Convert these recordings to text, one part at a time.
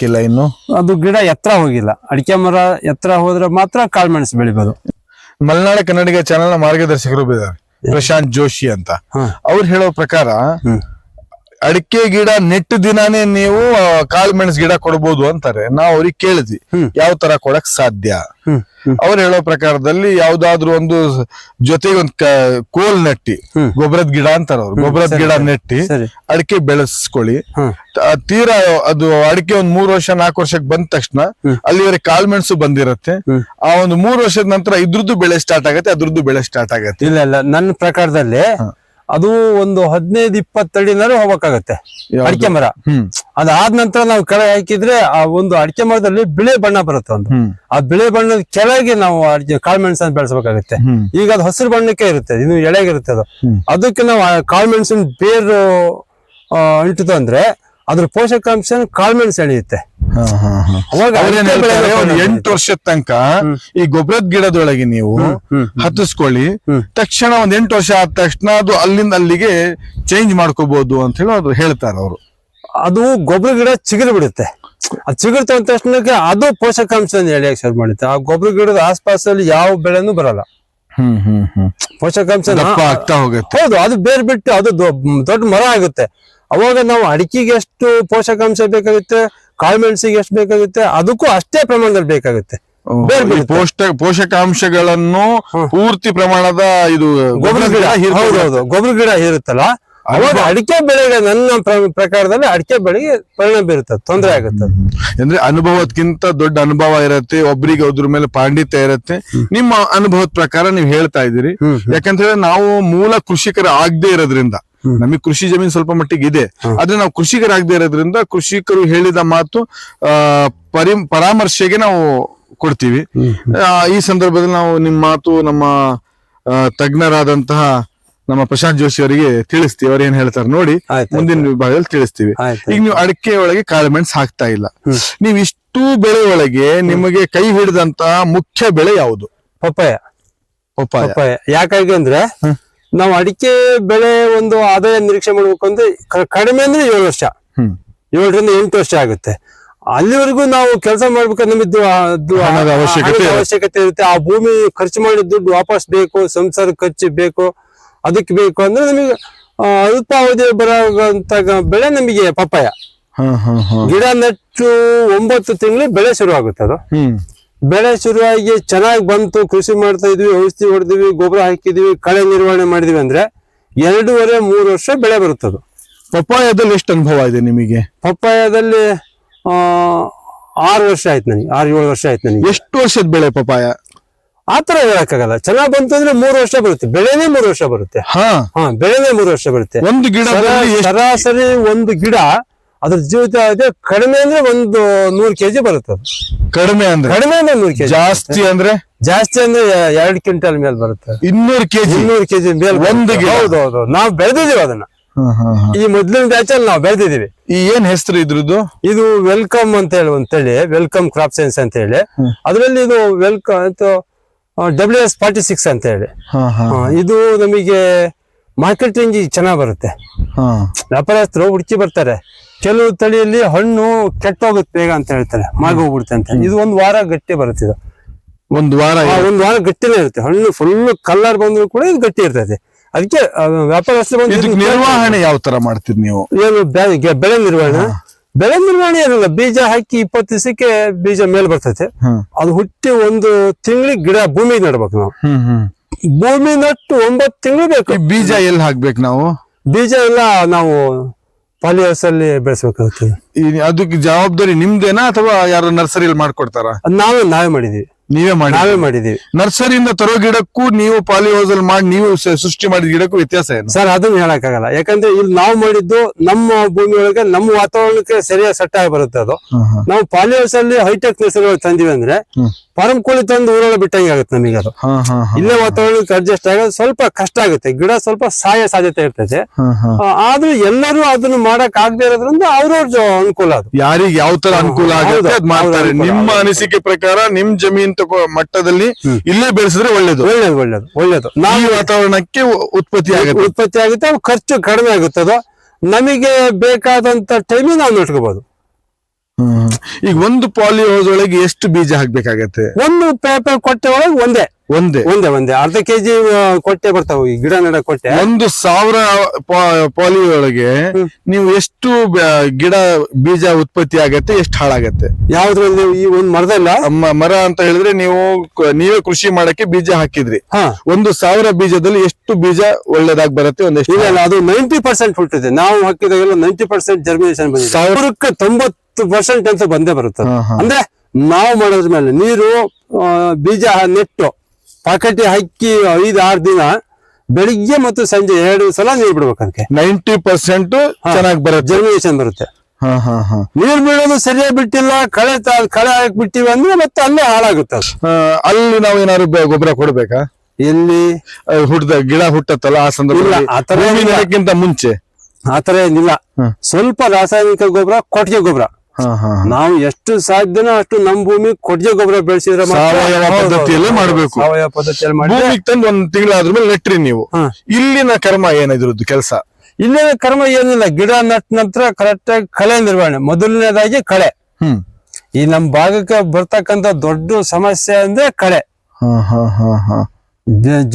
ಹಾಕಿಲ್ಲ ಇನ್ನು? ಅದು ಗಿಡ ಎತ್ತರ ಹೋಗಿಲ್ಲ. ಅಡಿಕೆ ಮರ ಎತ್ತರ ಹೋದ್ರೆ ಮಾತ್ರ ಕಾಳುಮೆಣಸು ಬೆಳಿಬಹುದು. ಮಲೆನಾಡ ಕನ್ನಡಿಗ ಚಾನೆಲ್ ನ ಮಾರ್ಗದರ್ಶಕರು ಇದ್ದಾರೆ, ಪ್ರಶಾಂತ್ ಜೋಶಿ ಅಂತ. ಅವ್ರು ಹೇಳೋ ಪ್ರಕಾರ ಅಡಿಕೆ ಗಿಡ ನೆಟ್ಟು ದಿನಾನೇ ನೀವು ಕಾಳುಮೆಣಸು ಗಿಡ ಕೊಡ್ಬೋದು ಅಂತಾರೆ. ನಾವು ಅವ್ರಿಗೆ ಕೇಳಿದ್ವಿ ಯಾವ ತರ ಕೊಡಕ್ ಸಾಧ್ಯ. ಅವ್ರು ಹೇಳೋ ಪ್ರಕಾರದಲ್ಲಿ ಯಾವ್ದಾದ್ರು ಒಂದು ಜೊತೆಗೆ ಒಂದ್ ಕೋಲ್ ನೆಟ್ಟಿ, ಗೊಬ್ಬರದ ಗಿಡ ಅಂತಾರ ಅವ್ರು, ಗೊಬ್ಬರದ ಗಿಡ ನೆಟ್ಟಿ ಅಡಿಕೆ ಬೆಳೆಸ್ಕೊಳ್ಳಿ. ತೀರಾ ಅದು ಅಡಿಕೆ ಒಂದ್ 3 ವರ್ಷ 4 ವರ್ಷಕ್ಕೆ ಬಂದ ತಕ್ಷಣ ಅಲ್ಲಿವರೆಗೆ ಕಾಳುಮೆಣಸು ಬಂದಿರತ್ತೆ. ಆ ಒಂದು 3 ವರ್ಷದ ನಂತರ ಇದ್ರದ್ದು ಬೆಳೆ ಸ್ಟಾರ್ಟ್ ಆಗತ್ತೆ, ಅದ್ರದ್ದು ಬೆಳೆ ಸ್ಟಾರ್ಟ್ ಆಗತ್ತೆ. ಇಲ್ಲ ನನ್ನ ಪ್ರಕಾರದಲ್ಲಿ ಅದು ಒಂದು 15-20 ಅಡಿನಾರು ಹೋಗ್ಬೇಕಾಗತ್ತೆ ಅಡಿಕೆ ಮರ. ಅದಾದ ನಂತರ ನಾವು ಕೆಳಗೆ ಹಾಕಿದ್ರೆ ಆ ಒಂದು ಅಡಿಕೆ ಮರದಲ್ಲಿ ಬಿಳಿ ಬಣ್ಣ ಬರುತ್ತೆ. ಒಂದು ಆ ಬಿಳಿ ಬಣ್ಣದ ಕೆಳಗೆ ನಾವು ಕಾಳುಮೆಣಸನ್ನು ಬೆಳೆಸಬೇಕಾಗತ್ತೆ. ಈಗ ಅದು ಹಸಿರು ಬಣ್ಣಕ್ಕೆ ಇರುತ್ತೆ, ಇನ್ನು ಎಳೆಗಿರುತ್ತೆ. ಅದಕ್ಕೆ ನಾವು ಕಾಳುಮೆಣಸಿನ ಬೇರು ಅಂಟಿತು ಅಂದ್ರೆ ಅದ್ರ ಪೋಷಕಾಂಶ ಕಾಳುಮೆಣಸು ಎಳೆಯುತ್ತೆ. 8 ವರ್ಷದ ತನಕ ಈ ಗೊಬ್ಬರದ ಗಿಡದೊಳಗೆ ನೀವು ಹತ್ತಿಸ್ಕೊಳ್ಳಿ, ತಕ್ಷಣ ಒಂದ್ 8 ವರ್ಷ ಆದ ತಕ್ಷಣ ಅದು ಅಲ್ಲಿಂದ ಅಲ್ಲಿಗೆ ಚೇಂಜ್ ಮಾಡ್ಕೋಬಹುದು ಅಂತ ಹೇಳಿ ಅದು ಹೇಳ್ತಾರೆ ಅವರು. ಅದು ಗೊಬ್ಬರ ಗಿಡ ಚಿಗುರು ಬಿಡುತ್ತೆ. ಅದು ಚಿಗುರು ತಂದ ತಕ್ಷಣಕ್ಕೆ ಅದು ಪೋಷಕಾಂಶ ಎಳೆಯಕ್ಕೆ ಶುರು ಮಾಡುತ್ತೆ. ಆ ಗೊಬ್ಬರ ಗಿಡದ ಆಸ್ಪಾಸಲ್ಲಿ ಯಾವ ಬೆಳೆನೂ ಬರಲ್ಲ. ಪೋಷಕಾಂಶ ಆಗ್ತಾ ಹೋಗುತ್ತೆ. ಹೌದು, ಅದು ಬೇರೆ ಬಿಟ್ಟು ಅದು ದೊಡ್ಡ ಮರ ಆಗುತ್ತೆ. ಅವಾಗ ನಾವು ಅಡಿಕೆಗೆ ಎಷ್ಟು ಪೋಷಕಾಂಶ ಬೇಕಾಗುತ್ತೆ, ಕಾಳುಮೆಣಸಿಗೆ ಎಷ್ಟು ಬೇಕಾಗುತ್ತೆ, ಅದಕ್ಕೂ ಅಷ್ಟೇ ಪ್ರಮಾಣದಲ್ಲಿ ಬೇಕಾಗುತ್ತೆ. ಪೋಷಕಾಂಶಗಳನ್ನು ಪೂರ್ತಿ ಪ್ರಮಾಣದ ಇದು ಗೊಬ್ಬರ ಗಿಡ. ಹೌದೌದು, ಗೊಬ್ಬರ ಗಿಡ ಇರುತ್ತಲ್ಲ, ಅವಾಗ ಅಡಿಕೆ ಬೆಳೆಗೆ ನನ್ನ ಪ್ರಕಾರದಲ್ಲಿ ಅಡಿಕೆ ಬೆಳೆಗೆ ಪರಿಣಾಮ ಬೀರುತ್ತೆ, ತೊಂದರೆ ಆಗುತ್ತೆ. ಅಂದ್ರೆ ಅನುಭವಕ್ಕಿಂತ ದೊಡ್ಡ ಅನುಭವ ಇರತ್ತೆ, ಒಬ್ರಿಗೆ ಅದ್ರ ಮೇಲೆ ಪಾಂಡಿತ್ಯ ಇರತ್ತೆ. ನಿಮ್ಮ ಅನುಭವದ ಪ್ರಕಾರ ನೀವು ಹೇಳ್ತಾ ಇದ್ದೀರಿ. ಯಾಕಂತ ಹೇಳಿದ್ರೆ ನಾವು ಮೂಲ ಕೃಷಿಕರ ಆಗದೆ ಇರೋದ್ರಿಂದ, ನಮಗೆ ಕೃಷಿ ಜಮೀನು ಸ್ವಲ್ಪ ಮಟ್ಟಿಗೆ ಇದೆ, ಆದ್ರೆ ನಾವು ಕೃಷಿಕರಾಗದೆ ಇರೋದ್ರಿಂದ ಕೃಷಿಕರು ಹೇಳಿದ ಮಾತು ಪರಾಮರ್ಶೆಗೆ ನಾವು ಕೊಡ್ತೀವಿ. ಈ ಸಂದರ್ಭದಲ್ಲಿ ನಾವು ನಿಮ್ಮ ಮಾತು ನಮ್ಮ ತಜ್ಞರಾದಂತಹ ನಮ್ಮ ಪ್ರಶಾಂತ್ ಜೋಶಿ ಅವರಿಗೆ ತಿಳಿಸ್ತೀವಿ. ಅವ್ರು ಏನ್ ಹೇಳ್ತಾರೆ ನೋಡಿ, ಮುಂದಿನ ವಿಭಾಗದಲ್ಲಿ ತಿಳಿಸ್ತೀವಿ. ಈಗ ನೀವು ಅಡಿಕೆ ಒಳಗೆ ಕಾಳುಮೆಣಸು ಹಾಕ್ತಾ ಇಲ್ಲ, ನೀವು ಇಷ್ಟು ಬೆಳೆ ಒಳಗೆ ನಿಮಗೆ ಕೈ ಹಿಡಿದಂತಹ ಮುಖ್ಯ ಬೆಳೆ ಯಾವುದು? ಪಪ್ಪಾಯ. ಯಾಕಾಗಿ ಅಂದ್ರೆ ನಾವು ಅಡಿಕೆ ಬೆಳೆ ಒಂದು ಆದಾಯ ನಿರೀಕ್ಷೆ ಮಾಡ್ಬೇಕು ಅಂದ್ರೆ ಕಡಿಮೆ ಅಂದ್ರೆ 7 ವರ್ಷ, 7ರಿಂದ 8 ವರ್ಷ ಆಗುತ್ತೆ. ಅಲ್ಲಿವರೆಗೂ ನಾವು ಕೆಲಸ ಮಾಡ್ಬೇಕಾದ್ರೆ ನಮಗೆ ಅವಶ್ಯಕತೆ ಇರುತ್ತೆ. ಆ ಭೂಮಿ ಖರ್ಚು ಮಾಡಿದ ದುಡ್ಡು ವಾಪಸ್ ಬೇಕು, ಸಂಸಾರ ಖರ್ಚು ಬೇಕು, ಅದಕ್ಕೆ ಬೇಕು ಅಂದ್ರೆ ನಮಗೆ ಅಲ್ಪಾವಧಿ ಬರೋಂತ ಬೆಳೆ ನಮಗೆ ಪಪ್ಪಾಯ. ಗಿಡ ನೆಟ್ಟು 9 ತಿಂಗಳು ಬೆಳೆ ಶುರು ಆಗುತ್ತೆ. ಅದು ಬೆಳೆ ಶುರುವಾಗಿ ಚೆನ್ನಾಗಿ ಬಂತು, ಕೃಷಿ ಮಾಡ್ತಾ ಇದ್ವಿ, ಔಷಧಿ ಹೊಡೆದಿವಿ, ಗೊಬ್ಬರ ಹಾಕಿದ್ವಿ, ಕಳೆ ನಿರ್ವಹಣೆ ಮಾಡಿದ್ವಿ ಅಂದ್ರೆ 2.5-3 ವರ್ಷ ಬೆಳೆ ಬರುತ್ತದು. ಪಪ್ಪಾಯದಲ್ಲಿ ಎಷ್ಟು ಅನುಭವ ಇದೆ ನಿಮಗೆ? ಪಪ್ಪಾಯದಲ್ಲಿ 6 ವರ್ಷ ಆಯ್ತು ನನಗೆ, 6-7 ವರ್ಷ ಆಯ್ತು ನನಗೆ. ಎಷ್ಟು ವರ್ಷದ ಬೆಳೆ ಪಪ್ಪಾಯ? ಆತರ ಹೇಳಕ್ಕಾಗಲ್ಲ. ಚೆನ್ನಾಗ್ ಬಂತು ಅಂದ್ರೆ 3 ವರ್ಷ ಬರುತ್ತೆ, ಬೆಳೆನೇ 3 ವರ್ಷ ಬರುತ್ತೆ. ಬೆಳೆನೇ 3 ವರ್ಷ ಬರುತ್ತೆ. ಒಂದು ಗಿಡ ಸರಾಸರಿ ಒಂದು ಗಿಡ ಅದ್ರ ಜೀವಿತ ಕಡಿಮೆ ಅಂದ್ರೆ ಒಂದು 100 kg ಬರುತ್ತೆ. ಕಡಿಮೆ ಅಂದ್ರೆ 100 kg, ಜಾಸ್ತಿ ಅಂದ್ರೆ 2 ಕ್ವಿಂಟಲ್ ಮೇಲೆ ಬರುತ್ತೆ. 200 kg ಮೇಲೆ ಒಂದು ಗಿಡ. ಹೌದೌದು, ನಾವು ಬೆಳೆದಿದೀವಿ ಅದನ್ನ. ಈ ಮೊದ್ಲಿನ ಬ್ಯಾಚಲ್ಲಿ ನಾವು ಬೆಳೆದಿದೀವಿ. ಈ ಏನ್ ಹೆಸರು ಇದ್ರದ್ದು? ಇದು ವೆಲ್ಕಮ್ ಅಂತ ಹೇಳಿ ಒಂದ್ ತಳಿ, ವೆಲ್ಕಮ್ ಕ್ರಾಪ್ ಸೈನ್ಸ್ ಅಂತ ಹೇಳಿ. ಅದ್ರಲ್ಲಿ ಇದು ವೆಲ್ಕಮ್ WS46 ಅಂತ ಹೇಳಿ. ಇದು ನಮಗೆ ಮಾರ್ಕೆಟಿಂಗ್ ಚೆನ್ನಾಗ್ ಬರುತ್ತೆ. ವ್ಯಾಪಾರಸ್ಥರು ಹುಡುಕಿ ಬರ್ತಾರೆ. ಕೆಲವು ತಳಿಯಲ್ಲಿ ಹಣ್ಣು ಕೆಟ್ಟೋಗುತ್ತೆ ಬೇಗ ಅಂತ ಹೇಳ್ತಾರೆ, ಮಾಗೋಗ್ಬಿಡುತ್ತೆ ಅಂತ. ಇದು 1 ವಾರ ಗಟ್ಟಿ ಬರುತ್ತೆ. ಇದು 1 ವಾರ ಗಟ್ಟಿನೇ ಇರುತ್ತೆ. ಹಣ್ಣು ಫುಲ್ ಕಲರ್ ಬಂದ್ರು ಕೂಡ ಇದು ಗಟ್ಟಿ ಇರ್ತದೆ. ಅದಕ್ಕೆ ವ್ಯಾಪಾರಸ್ಥರು ನಿರ್ವಹಣೆ ಯಾವ ತರ ಮಾಡ್ತೀರಿ ನೀವು? ಏನು ಬೆಳೆ ನಿರ್ವಹಣೆ? ಬೆಳೆ ನಿರ್ವಹಣೆ ಏನಿಲ್ಲ, ಬೀಜ ಹಾಕಿ 20 ದಿವಸಕ್ಕೆ ಬೀಜ ಮೇಲೆ ಬರ್ತೈತೆ. ಅದು ಹುಟ್ಟಿ 1 ತಿಂಗಳಿಗೆ ಗಿಡ ಭೂಮಿ ನಡ್ಬೇಕು ನಾವು. ಭೂಮಿ ನಟ್ಟು 9 ತಿಂಗಳು ಬೇಕು. ಬೀಜ ಎಲ್ಲಿ ಹಾಕ್ಬೇಕು ನಾವು? ಬೀಜ ಎಲ್ಲ ನಾವು ಪಾಲಿ ಹೌಸ್ ಅಲ್ಲಿ ಬೆಳೆಸಬೇಕಾಗುತ್ತೆ. ಅದಕ್ಕೆ ಜವಾಬ್ದಾರಿ ನಿಮ್ದೇನಾ ಅಥವಾ ಯಾರು ನರ್ಸರಿಯಲ್ಲಿ ಮಾಡ್ಕೊಡ್ತಾರ? ನಾವೇ ಮಾಡಿದೀವಿ. ನಾವೇ ಮಾಡಿದೀವಿ. ನರ್ಸರಿಯಿಂದ ತರೋ ಗಿಡಕ್ಕೂ ನೀವು ಪಾಲಿ ಹೌಸ್ ಅಲ್ಲಿ ಮಾಡಿ ನೀವು ಸೃಷ್ಟಿ ಮಾಡಿದ ಗಿಡಕ್ಕೂ ವ್ಯತ್ಯಾಸ ಏನು ಸರ್? ಅದನ್ನ ಹೇಳಕ್ಕಾಗಲ್ಲ. ಯಾಕಂದ್ರೆ ಇಲ್ಲಿ ನಾವು ಮಾಡಿದ್ದು ನಮ್ಮ ಭೂಮಿ ಒಳಗೆ ನಮ್ಮ ವಾತಾವರಣಕ್ಕೆ ಸರಿಯಾಗಿ ಸೆಟ್ ಆಗಿ ಬರುತ್ತೆ. ಅದು ನಾವು ಪಾಲಿ ಹೌಸ್ ಅಲ್ಲಿ ಹೈಟೆಕ್ ನರ್ಸರಿ ತಂದಿವಿ ಅಂದ್ರೆ ಫಾರಂ ಕೋಳಿ ತಂದು ಊರೊಳಗೆ ಬಿಟ್ಟಂಗೆ ಆಗುತ್ತೆ ನಮಗೆ. ಅದು ಇಲ್ಲೇ ವಾತಾವರಣಕ್ಕೆ ಅಡ್ಜಸ್ಟ್ ಆಗೋದು ಸ್ವಲ್ಪ ಕಷ್ಟ ಆಗುತ್ತೆ. ಗಿಡ ಸ್ವಲ್ಪ ಸಾಯ ಸಾಧ್ಯತೆ ಇರ್ತದೆ. ಆದ್ರೂ ಎಲ್ಲರೂ ಅದನ್ನ ಮಾಡಕ್ ಆಗದೆ ಇರೋದ್ರಿಂದ ಅವ್ರವ್ರ ಅನುಕೂಲ. ಅದು ಯಾರಿಗೆ ಯಾವ ತರ ಅನುಕೂಲ ಆಗುತ್ತೆ ಅದ್ ಮಾಡ್ತಾರೆ. ನಿಮ್ಮ ಅನಿಸಿಕೆ ಪ್ರಕಾರ ನಿಮ್ ಜಮೀನ್ ಮಟ್ಟದಲ್ಲಿ ಇಲ್ಲೇ ಬೆಳೆಸಿದ್ರೆ ಒಳ್ಳೇದು. ನಾವು ವಾತಾವರಣಕ್ಕೆ ಉತ್ಪತ್ತಿ ಆಗುತ್ತೆ. ಖರ್ಚು ಕಡಿಮೆ ಆಗುತ್ತೆ. ಅದು ನಮಗೆ ಬೇಕಾದಂತ ಟೈಮಿಗೆ ನಾವು ನೆಟ್ಕೋಬಹುದು. ಈಗ ಒಂದು ಪಾಲಿ ಹೌಸ್ ಒಳಗೆ ಎಷ್ಟು ಬೀಜ ಹಾಕ್ಬೇಕಾಗತ್ತೆ? ಒಂದು ಪೇಪರ್ ಕೊಟ್ಟೆ ಒಳಗೆ ಒಂದೇ ಒಂದೇ ಒಂದೇ ಅರ್ಧ ಕೆಜಿ ಕೊಟ್ಟೆ ಬರ್ತಾವ ಈ ಗಿಡ ನೆಡ ಕೊಟ್ಟೆ. 1,000 ಪಾಲಿ ಒಳಗೆ ನೀವು ಎಷ್ಟು ಗಿಡ ಬೀಜ ಉತ್ಪತ್ತಿ ಆಗತ್ತೆ, ಎಷ್ಟು ಹಾಳಾಗತ್ತೆ? ಯಾವ್ದ್ರಲ್ಲಿ? ಈ ಒಂದ್ ಮರದಲ್ಲ ಮರ ಅಂತ ಹೇಳಿದ್ರೆ ನೀವೇ ಕೃಷಿ ಮಾಡಕ್ಕೆ ಬೀಜ ಹಾಕಿದ್ರಿ. 1,000 ಬೀಜದಲ್ಲಿ ಎಷ್ಟು ಬೀಜ ಒಳ್ಳೇದಾಗಿ ಬರುತ್ತೆ? ಒಂದೆಷ್ಟು? ಇಲ್ಲ, ಅದು 90% ಹುಟ್ಟಿದೆ. ನಾವು ಹಾಕಿದಾಗೆಲ್ಲ 90% ಜರ್ಮಿನೇಷನ್ ಬಂದಿದೆ. 100ಕ್ಕೆ 90% ಅಂತ ಬಂದೇ ಬರುತ್ತೆ. ಅಂದ್ರೆ ನಾವು ಮಾಡೋದ್ರ ಮೇಲೆ ನೀರು ಬೀಜ ನೆಟ್ಟು ಪಾಕೆಟ್ ಹಾಕಿ 5-6 ದಿನ ಬೆಳಿಗ್ಗೆ ಮತ್ತು ಸಂಜೆ 2 ಸಲ ನೀರು ಬಿಡ್ಬೇಕು. ಅದಕ್ಕೆ 90% ಚೆನ್ನಾಗಿ ಬರುತ್ತೆ, ಜರ್ಮಿನೇಷನ್ ಬರುತ್ತೆ. ನೀರ್ ಬಿಡೋದು ಸರಿಯಾಗಿ ಬಿಟ್ಟಿಲ್ಲ, ಕಳೆ ಹಾಕಿ ಬಿಟ್ಟಿವಿ ಅಂದ್ರೆ ಮತ್ತೆ ಅಲ್ಲೇ ಹಾಳಾಗುತ್ತೆ. ಅಲ್ಲಿ ನಾವು ಏನಾದ್ರು ಗೊಬ್ಬರ ಕೊಡ್ಬೇಕಾ? ಎಲ್ಲಿ ಗಿಡ ಹುಟ್ಟತ್ತಲ್ಲ ಆ ಸಂದರ್ಭಕ್ಕಿಂತ ಮುಂಚೆ ಆತರ ಏನಿಲ್ಲ. ಸ್ವಲ್ಪ ರಾಸಾಯನಿಕ ಗೊಬ್ಬರ, ಕೊಟ್ಟಿಗೆ ಗೊಬ್ಬರ ನಾವು ಎಷ್ಟು ಸಾಧ್ಯನೋ ಅಷ್ಟು ನಮ್ ಭೂಮಿ ಕೊಟ್ಟಿಗೆ ಗೊಬ್ಬರ ಬೆಳೆಸಿದ್ರೆ ಸಾವಯವ ಪದ್ಧತಿಯಲ್ಲೇ ಮಾಡ್ಬೇಕು. ಸಾವಯವ ಪದ್ಧತಿಯಲ್ಲಿ ಮಾಡಿ ತಂದು 1 ತಿಂಗಳಾದ್ಮೇಲೆ ನೆಟ್ರಿ ನೀವು. ಇಲ್ಲಿನ ಕರ್ಮ ಏನಿದ್ರದ್ದು ಕೆಲಸ? ಇಲ್ಲಿನ ಕರ್ಮ ಏನಿಲ್ಲ, ಗಿಡ ನಟ್ ನಂತರ ಕರೆಕ್ಟ್ ಆಗಿ ಕಳೆ ನಿರ್ವಹಣೆ. ಮೊದಲನೇದಾಗಿ ಕಳೆ. ಈ ನಮ್ ಭಾಗಕ್ಕೆ ಬರ್ತಕ್ಕಂತ ದೊಡ್ಡ ಸಮಸ್ಯೆ ಅಂದ್ರೆ ಕಳೆ.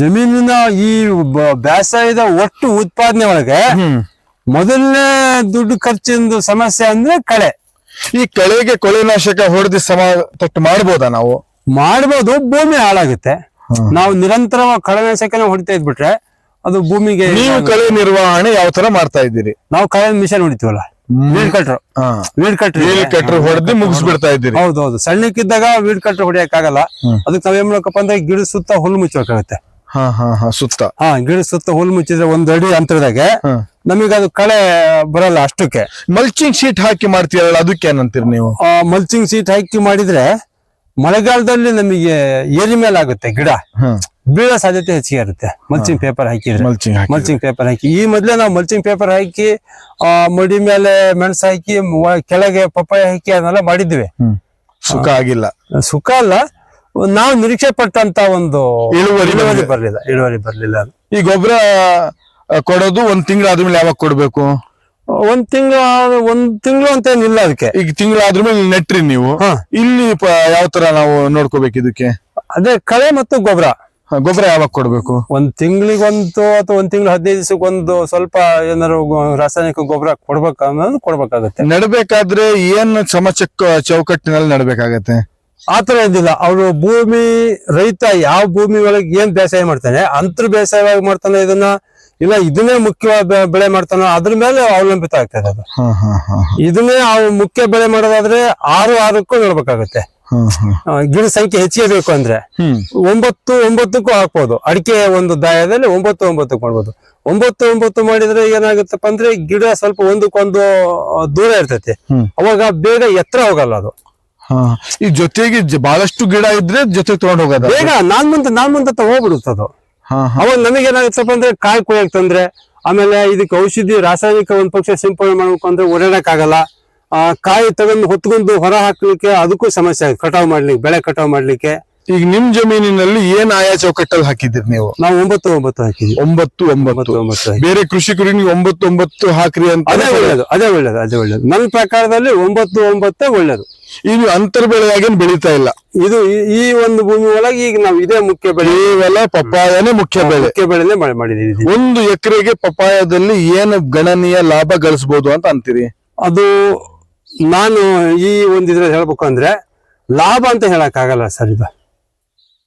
ಜಮೀನಿನ ಈ ಬೇಸಾಯದ ಒಟ್ಟು ಉತ್ಪಾದನೆ ಒಳಗೆ ಮೊದಲನೇ ದುಡ್ಡು ಖರ್ಚಿನ ಸಮಸ್ಯೆ ಅಂದ್ರೆ ಕಳೆ. ಈ ಕಳೆಗೆ ಕೊಳೆನಾಶಕ ಹೊಡೆದಿ ತಟ್ಟು ಮಾಡ್ಬೋದಾ ನಾವು? ಮಾಡ್ಬೋದು, ಭೂಮಿ ಹಾಳಾಗುತ್ತೆ. ನಾವು ನಿರಂತರವಾಗಿ ಕಳೆನಾಶಕನ ಹೊಡಿತಾ ಇದ್ಬಿಟ್ರೆ ಅದು ಭೂಮಿಗೆ. ನೀವು ಕಳೆ ನಿರ್ವಹಣೆ ಯಾವ ತರ ಮಾಡ್ತಾ ಇದ್ದೀರಿ? ನಾವು ಕಳೆ ಮಿಷನ್ ಹೊಡಿತೀವಲ್ಲ, ವೀಡ್ ಕಟ್ರ್ ಹೊಡೆದಿ ಮುಗಿಸ್ಬಿಡ್ತಾ ಇದ್ದೀರಿ. ಹೌದೌದು. ಸಣ್ಣಕ್ಕಿದ್ದಾಗ ವೀಡ್ ಕಟ್ರ್ ಹೊಡಿಯಕ್ಕಾಗಲ್ಲ. ಅದಕ್ಕೆ ನಾವೇನ್ ಮಾಡ್ಬೇಕಪ್ಪ ಅಂದ್ರೆ ಗಿಡ ಸುತ್ತ ಹುಲ್ಲು ಮುಚ್ಚಬೇಕಾಗತ್ತೆ. ಗಿಡ ಸುತ್ತ ಹುಲ್ಲು ಮುಚ್ಚಿದ್ರೆ 1 ಅಡಿ ಅಂತರದಾಗೆ ನಮಗೆ ಅದು ಕಳೆ ಬರಲ್ಲ ಅಷ್ಟಕ್ಕೆ. ಮಲ್ಚಿಂಗ್ ಶೀಟ್ ಹಾಕಿ ಮಾಡ್ತೀರಲ್ಲ, ಅದಕ್ಕೆ ಏನಂತೀರಿ ನೀವು? ಮಲ್ಚಿಂಗ್ ಶೀಟ್ ಹಾಕಿ ಮಾಡಿದ್ರೆ ಮಳೆಗಾಲದಲ್ಲಿ ನಮಗೆ ಏರಿ ಮೇಲೆ ಆಗುತ್ತೆ, ಗಿಡ ಬೀಳೋ ಸಾಧ್ಯತೆ ಹೆಚ್ಚಿಗೆ ಇರುತ್ತೆ. ಮಲ್ಚಿಂಗ್ ಪೇಪರ್ ಹಾಕಿದ್ರೆ, ಮಲ್ಚಿಂಗ್ ಪೇಪರ್ ಹಾಕಿ ಈ ಮೊದ್ಲೇ ನಾವು ಮಲ್ಚಿಂಗ್ ಪೇಪರ್ ಹಾಕಿ ಮಡಿ ಮೇಲೆ ಮೆಣಸು ಹಾಕಿ ಕೆಳಗೆ ಪಪ್ಪಾಯ ಹಾಕಿ ಅದನ್ನೆಲ್ಲ ಮಾಡಿದ್ವಿ. ಸುಖ ಆಗಿಲ್ಲ. ಸುಖ ಅಲ್ಲ, ನಾವು ನಿರೀಕ್ಷೆ ಪಟ್ಟಂತ ಒಂದು ಇಳುವರಿ ಬರ್ಲಿಲ್ಲ. ಈ ಗೊಬ್ಬರ ಕೊಡೋದು 1 ತಿಂಗಳು ಆದ್ಮೇಲೆ ಯಾವಾಗ ಕೊಡ್ಬೇಕು? 1 ತಿಂಗಳು ಅಂತ ಏನಿಲ್ಲ ಅದಕ್ಕೆ. ಈಗ ತಿಂಗಳು ಆದ್ಮೇಲೆ ನೆಟ್ರಿ ನೀವು. ಇಲ್ಲಿ ಯಾವ ತರ ನಾವು ನೋಡ್ಕೋಬೇಕು ಇದಕ್ಕೆ? ಅದೇ ಕಳೆ ಮತ್ತು ಗೊಬ್ಬರ ಯಾವಾಗ ಕೊಡ್ಬೇಕು? 1 ತಿಂಗಳಿಗೊಂದು ಅಥವಾ 1 ತಿಂಗಳು 15 ದಿವಸಕ್ಕೊಂದು ಸ್ವಲ್ಪ ಏನಾದ್ರು ರಾಸಾಯನಿಕ ಗೊಬ್ಬರ ಕೊಡ್ಬೇಕಾಗುತ್ತೆ. ನೆಡ್ಬೇಕಾದ್ರೆ ಏನ್ ಚೌಕಟ್ಟಿನಲ್ಲಿ ನೆಡ್ಬೇಕಾಗತ್ತೆ? ಆತರ ಇದ್ದಿಲ್ಲ. ಅವ್ರು ರೈತ ಯಾವ ಭೂಮಿ ಒಳಗೆ ಏನ್ ಬೇಸಾಯ ಮಾಡ್ತಾನೆ, ಅಂತರ್ ಬೇಸಾಯವಾಗಿ ಮಾಡ್ತಾನೆ ಇದನ್ನ, ಇಲ್ಲ ಇದನ್ನೇ ಮುಖ್ಯವಾದ ಬೆಳೆ ಮಾಡ್ತಾನೋ ಅದ್ರ ಮೇಲೆ ಅವಲಂಬಿತ ಆಗ್ತದೆ ಅದು. ಇದನ್ನೇ ಮುಖ್ಯ ಬೆಳೆ ಮಾಡೋದಾದ್ರೆ 6-6ಕ್ಕೂ ನೋಡ್ಬೇಕಾಗತ್ತೆ. ಗಿಡ ಸಂಖ್ಯೆ ಹೆಚ್ಚಿಗೆ ಬೇಕು ಅಂದ್ರೆ 9-9ಕ್ಕೂ ಹಾಕ್ಬೋದು. ಅಡಿಕೆ ಒಂದು ದಾಯದಲ್ಲಿ 9-9ಕ್ಕೆ ಮಾಡ್ಬೋದು. 9-9 ಮಾಡಿದ್ರೆ ಏನಾಗುತ್ತಪ್ಪ ಅಂದ್ರೆ ಗಿಡ ಸ್ವಲ್ಪ ಒಂದಕ್ಕೊಂದು ದೂರ ಇರ್ತೈತಿ, ಅವಾಗ ಬೇಗ ಎತ್ತರ ಹೋಗಲ್ಲ ಅದು. ಈ ಜೊತೆಗೆ ಬಹಳಷ್ಟು ಗಿಡ ಇದ್ರೆ ಜೊತೆ ತಗೊಂಡ್ ಹೋಗೋದು ಬೇಗ ನಾನ್ ಮುಂದೆ ಹೋಗ್ಬಿಡುತ್ತೆ ಅದು. ಅವಾಗ ನಮಗೆ ಏನಾಗುತ್ತಪ್ಪ ಅಂದ್ರೆ ಕಾಯಿ ಕೊಯ್ಯಕ್ ತಂದ್ರೆ, ಆಮೇಲೆ ಇದಕ್ಕೆ ಔಷಧಿ ರಾಸಾಯನಿಕ ಒಂದ್ ಪಕ್ಷ ಸಿಂಪಡಣೆ ಮಾಡ್ಬೇಕು ಅಂದ್ರೆ ಓಡಾಡಕ್ ಆಗಲ್ಲ. ಕಾಯಿ ತಗೊಂಡು ಹೊತ್ಕೊಂಡು ಹೊರ ಹಾಕ್ಲಿಕ್ಕೆ ಅದಕ್ಕೂ ಸಮಸ್ಯೆ ಆಗುತ್ತೆ. ಕಟಾವ್ ಮಾಡ್ಲಿಕ್ಕೆ, ಬೆಳೆ ಕಟಾವ್ ಮಾಡ್ಲಿಕ್ಕೆ. ಈಗ ನಿಮ್ ಜಮೀನಿನಲ್ಲಿ ಏನ್ ಆಯಾ ಚೌಕಟ್ಟಲ್ಲಿ ಹಾಕಿದಿರಿ ನೀವು? ನಾವು 9-9 ಹಾಕಿದ್ವಿ. 9-9. ಬೇರೆ ಕೃಷಿಕರು ನೀವು 9-9 ಹಾಕ್ರಿ ಅಂತ? ಅದೇ ಒಳ್ಳೇದು. ನನ್ನ ಪ್ರಕಾರದಲ್ಲಿ 9-9 ಒಳ್ಳೇದು. ಇದು ಅಂತರ್ ಬೆಳೆಯಾಗೇನ್ ಬೆಳೀತಾ ಇಲ್ಲ. ಇದು ಈ ಒಂದು ಭೂಮಿ ಒಳಗೆ ಈಗ ನಾವು ಇದೇ ಮುಖ್ಯ ಬೆಳೆ, ಕೇವಲ ಪಪ್ಪಾಯನೇ ಮುಖ್ಯ ಬೆಳೆನೇ ಮಾಡಿದೀವಿ. 1 ಎಕರೆಗೆ ಪಪ್ಪಾಯದಲ್ಲಿ ಏನು ಗಣನೀಯ ಲಾಭ ಗಳಿಸಬಹುದು ಅಂತ ಅಂತೀರಿ? ಅದು ನಾನು ಈ ಇದ್ರಲ್ಲಿ ಹೇಳ್ಬೇಕು ಅಂದ್ರೆ ಲಾಭ ಅಂತ ಹೇಳಕ್ ಆಗಲ್ಲ ಸರ್. ಇದು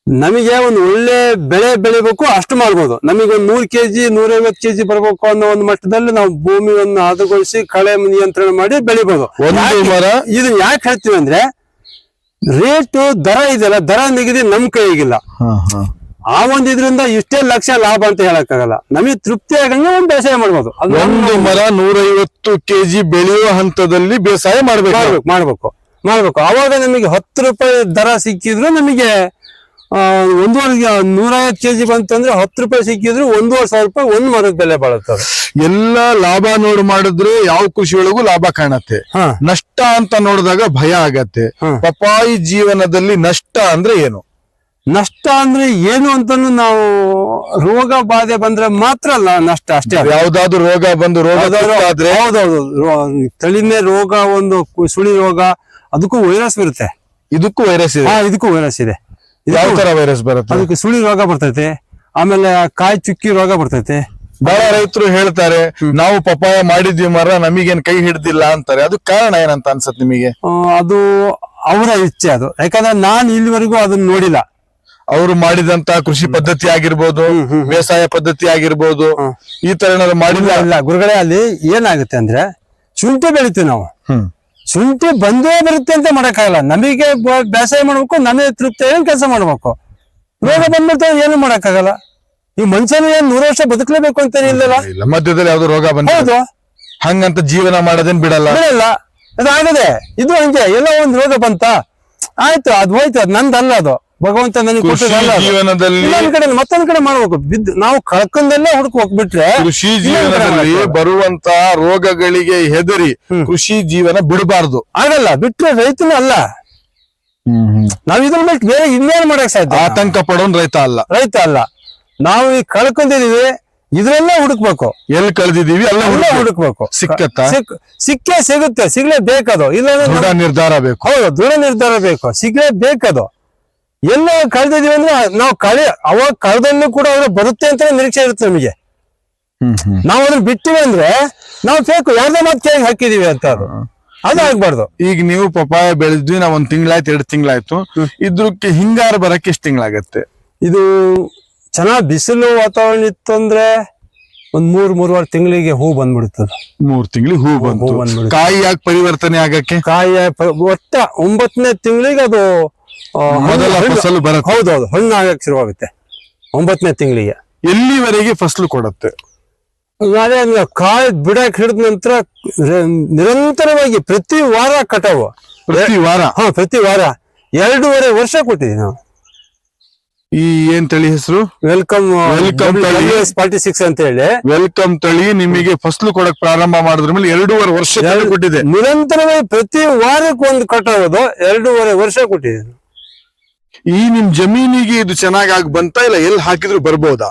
ನಮಗೆ ಒಂದು ಒಳ್ಳೆ ಬೆಳೆ ಬೆಳಿಬೇಕು, ಅಷ್ಟು ಮಾಡ್ಬೋದು. ನಮಗೆ ಒಂದು 100 ಕೆಜಿ 150 ಕೆಜಿ ಬರ್ಬೇಕು ಅನ್ನೋ ಒಂದು ಮಟ್ಟದಲ್ಲಿ ನಾವು ಭೂಮಿಯನ್ನು ಹದಗೊಳಿಸಿ ಕಳೆ ನಿಯಂತ್ರಣ ಮಾಡಿ ಬೆಳಿಬಹುದು. ಇದು ಯಾಕೆ ಹೇಳ್ತೀವಿ ಅಂದ್ರೆ ರೇಟು ದರ ಇದೆಯಲ್ಲ, ದರ ನಿಗದಿ ನಮ್ ಕೈಗಿಲ್ಲ. ಆ ಇದ್ರಿಂದ ಇಷ್ಟೇ ಲಕ್ಷ ಲಾಭ ಅಂತ ಹೇಳಕ್ ಆಗಲ್ಲ. ನಮಗೆ ತೃಪ್ತಿ ಆಗಂಗೆ ಒಂದು ಬೇಸಾಯ ಮಾಡ್ಬೋದು. ಒಂದು ಮರ 150 ಕೆಜಿ ಬೆಳೆಯುವ ಹಂತದಲ್ಲಿ ಬೇಸಾಯ ಮಾಡ್ಬೇಕು. ಅವಾಗ ನಮಗೆ 10 ರೂಪಾಯಿ ದರ ಸಿಕ್ಕಿದ್ರು ನಮಗೆ 150 ಕೆಜಿ ಬಂತಂದ್ರೆ 10 ರೂಪಾಯಿ ಸಿಕ್ಕಿದ್ರು 1,500 ರೂಪಾಯಿ ಒಂದ್ ಮರದ ಬೆಲೆ ಬಾಳುತ್ತದೆ. ಎಲ್ಲ ಲಾಭ ನೋಡಿ ಮಾಡಿದ್ರೆ ಯಾವ ಕೃಷಿ ಒಳಗೂ ಲಾಭ ಕಾಣತ್ತೆ. ನಷ್ಟ ಅಂತ ನೋಡಿದಾಗ ಭಯ ಆಗತ್ತೆ. ಪಪ್ಪಾಯಿ ಜೀವನದಲ್ಲಿ ನಷ್ಟ ಅಂದ್ರೆ ಏನು? ನಷ್ಟ ಅಂದ್ರೆ ಏನು ಅಂತಾನು ನಾವು ರೋಗ ಬಾಧೆ ಬಂದ್ರೆ ಮಾತ್ರ ಅಲ್ಲ ನಷ್ಟ ಅಷ್ಟೇ. ಯಾವ್ದಾದ್ರು ರೋಗ ಬಂದು ಹೌದೌದು ತಳಿನೇ ರೋಗ, ಒಂದು ಸುಳಿ ರೋಗ ಅದಕ್ಕೂ ವೈರಸ್ ಬರುತ್ತೆ. ಇದಕ್ಕೂ ವೈರಸ್ ಇದೆ? ಇದಕ್ಕೂ ವೈರಸ್ ಇದೆ. ಯಾವ ತರ ವೈರಸ್ ಬರುತ್ತೆ? ಅದಕ್ಕೆ ಸುಳಿ ರೋಗ ಬರ್ತೈತೆ, ಆಮೇಲೆ ಕಾಯಿ ಚುಕ್ಕಿ ರೋಗ ಬರ್ತೈತೆ. ಬಹಳ ರೈತರು ಹೇಳ್ತಾರೆ ನಾವು ಪಪಾಯ ಮಾಡಿದ್ವಿ ಮರ ನಮಗೇನ್ ಕೈ ಹಿಡ್ದಿಲ್ಲ ಅಂತಾರೆ. ಅದು ಕಾರಣ ಏನಂತ ಅನ್ಸತ್ ನಿಮಗೆ? ಅದು ಅವರ ಇಚ್ಛೆ ಅದು. ಯಾಕಂದ್ರೆ ನಾನು ಇಲ್ಲಿವರೆಗೂ ಅದನ್ನ ನೋಡಿಲ್ಲ. ಅವರು ಮಾಡಿದಂತ ಕೃಷಿ ಪದ್ಧತಿ ಆಗಿರ್ಬೋದು, ಬೇಸಾಯ ಪದ್ಧತಿ ಆಗಿರ್ಬೋದು, ಈ ತರ ಏನಾದ್ರು ಮಾಡಿಲ್ಲ? ಇಲ್ಲ ಗುರುಗಳೇ, ಅಲ್ಲಿ ಏನಾಗುತ್ತೆ ಅಂದ್ರೆ ಶುಂಠಿ ಬೆಳಿತೀವಿ ನಾವು. ಶುಂಠಿ ಬಂದೇ ಬರುತ್ತೆ ಅಂತ ಮಾಡಕ್ಕಾಗಲ್ಲ. ನಮಗೆ ಬೇಸಾಯ ಮಾಡ್ಬೇಕು, ನಮಗೆ ತೃಪ್ತಿ ಏನ್ ಕೆಲಸ ಮಾಡ್ಬೇಕು. ರೋಗ ಬಂದ್ಬಿಡ್ತಾವೆ, ಏನು ಮಾಡಕ್ಕಾಗಲ್ಲ. ಈ ಮನುಷ್ಯನ ಏನ್ 100 ವರ್ಷ ಬದುಕಲೇಬೇಕು ಅಂತ ಇಲ್ಲಲ್ಲ. ಮಧ್ಯದಲ್ಲಿ ಯಾವ್ದು ರೋಗ ಬಂದ ಹೌದು, ಹಂಗಂತ ಜೀವನ ಮಾಡೋದೇನ್ ಬಿಡಲ್ಲ. ಅದಾಗದೆ ಇದು ಹಂಗೆ. ಎಲ್ಲ ಒಂದ್ ರೋಗ ಬಂತ, ಆಯ್ತು, ಅದು ಹೋಯ್ತು, ಅದು ನಂದಲ್ಲ, ಅದು ಭಗವಂತ ನನಗೆ ಕೊಟ್ಟದಲ್ಲ. ಜೀವನದಲ್ಲಿ ಇನ್ನೊಂದ್ ಕಡೆ ಮತ್ತೊಂದ್ ಕಡೆ ಮಾಡ್ಬೇಕು. ನಾವು ಕಳ್ಕೊಂಡೆಲ್ಲ ಹುಡುಕ್ ಹೋಗ್ಬಿಟ್ರೆ ಕೃಷಿ ಜೀವನದಲ್ಲಿ ಬರುವಂತ ರೋಗಗಳಿಗೆ ಹೆದರಿ ಕೃಷಿ ಜೀವನ ಬಿಡಬಾರ್ದು. ಆಗಲ್ಲ, ಬಿಟ್ರೆ ರೈತನು ಅಲ್ಲ. ನಾವ್ ಇದ್ರ ಮೇಲೆ ಬೇರೆ ಇನ್ನೇನ್ ಮಾಡಕ್ ಸಾಧ್ಯ? ಆತಂಕ ಪಡೋನ್ ರೈತ ಅಲ್ಲ. ನಾವು ಈಗ ಕಳ್ಕೊಂಡಿದೀವಿ, ಇದ್ರೆಲ್ಲ ಹುಡುಕ್ಬೇಕು. ಎಲ್ಲಿ ಕಳೆದಿದೀವಿ ಎಲ್ಲ ಹುಡುಕ್ಬೇಕು. ಸಿಕ್ಕತ್ತ? ಸಿಕ್ಕೇ ಸಿಗುತ್ತೆ, ಸಿಗ್ಲೇಬೇಕದು. ಇಲ್ಲ ದೃಢ ನಿರ್ಧಾರ ಬೇಕು. ಹೌದು, ದೃಢ ನಿರ್ಧಾರ ಬೇಕು, ಸಿಗ್ಲೇಬೇಕದು. ಎಲ್ಲ ಕಳೆದಿದೀವಿ ಅಂದ್ರೆ ನಾವು ಅವಾಗ ಕಳೆದಲ್ಲೂ ಕೂಡ ಅದ್ರ ಬರುತ್ತೆ ಅಂತ ನಿರೀಕ್ಷೆ ಇರುತ್ತೆ ನಮಗೆ. ನಾವ್ ಅದನ್ನ ಬಿಟ್ಟಿವಿ ಅಂದ್ರೆ ನಾವು ಬೇಕು ಯಾರ್ದೋ ಮಾತು ಕೇಳಿ ಹಾಕಿದೀವಿ ಅಂತ, ಅದು ಆಗ್ಬಾರ್ದು. ಈಗ ನೀವು ಪಪಾಯ ಬೆಳೆದ್ವಿ, ನಾವ್ 1 ತಿಂಗಳಾಯ್ತು 2 ತಿಂಗಳಾಯ್ತು, ಇದ್ರಕ್ಕೆ ಹಿಂಗಾರ ಬರಕ್ಕೆ ಎಷ್ಟು ತಿಂಗಳಾಗತ್ತೆ? ಇದು ಚೆನ್ನಾಗ್ ಬಿಸಿಲು ವಾತಾವರಣ ಇತ್ತು ಅಂದ್ರೆ ಒಂದ್ 3-3.5 ತಿಂಗಳಿಗೆ ಹೂ ಬಂದ್ಬಿಡುತ್ತದೆ. 3 ತಿಂಗಳಿಗೆ ಹೂ ಬಂತು. ಕಾಯಿ ಯಾಕೆ ಪರಿವರ್ತನೆ ಆಗಕ್ಕೆ? ಕಾಯಿ ಒಟ್ಟ 9ನೇ ತಿಂಗಳಿಗೆ ಅದು ಮೊದಲ ಫಸಲು ಬರುತ್ತೆ. ಹೌದೌದು, ಹಣ್ಣು ಆಗಕ್ಕೆ ಶುರುವಾಗುತ್ತೆ 9ನೇ ತಿಂಗಳಿಗೆ. ಎಲ್ಲಿವರೆಗೆ ಫಸಲು ಕೊಡುತ್ತೆ? ಅದೇ ಕಾಯಿ ಬಿಡಕ್ ಹಿಡಿದ ನಂತರ ನಿರಂತರವಾಗಿ ಪ್ರತಿ ವಾರ ಕಟಾವು. ಪ್ರತಿ ವಾರ? ಪ್ರತಿ ವಾರ 2.5 ವರ್ಷ ಕೊಟ್ಟಿದ್ದೀವಿ ನಾವು. ಈ ಏನ್ ತಳಿ ಹೆಸರು? ವೆಲ್ಕಮ್ 46 ಅಂತ ಹೇಳಿ. ವೆಲ್ಕಮ್ ತಳಿ ನಿಮಗೆ ಫಸಲು ಕೊಡಕ್ ಪ್ರಾರಂಭ ಮಾಡಿದ್ರ ಮೇಲೆ 2.5 ವರ್ಷ ಕೊಟ್ಟಿದೆ. ನಿರಂತರವಾಗಿ ಪ್ರತಿ ವಾರಕ್ಕೆ ಒಂದು ಕಟಾವುದು 2.5 ವರ್ಷ ಕೊಟ್ಟಿದೆ. ಈ ನಿಮ್ ಜಮೀನಿಗೆ ಇದು ಚೆನ್ನಾಗಿ ಬಂತ ಇಲ್ಲ ಎಲ್ಲಿ ಹಾಕಿದ್ರು ಬರ್ಬೋದಾ?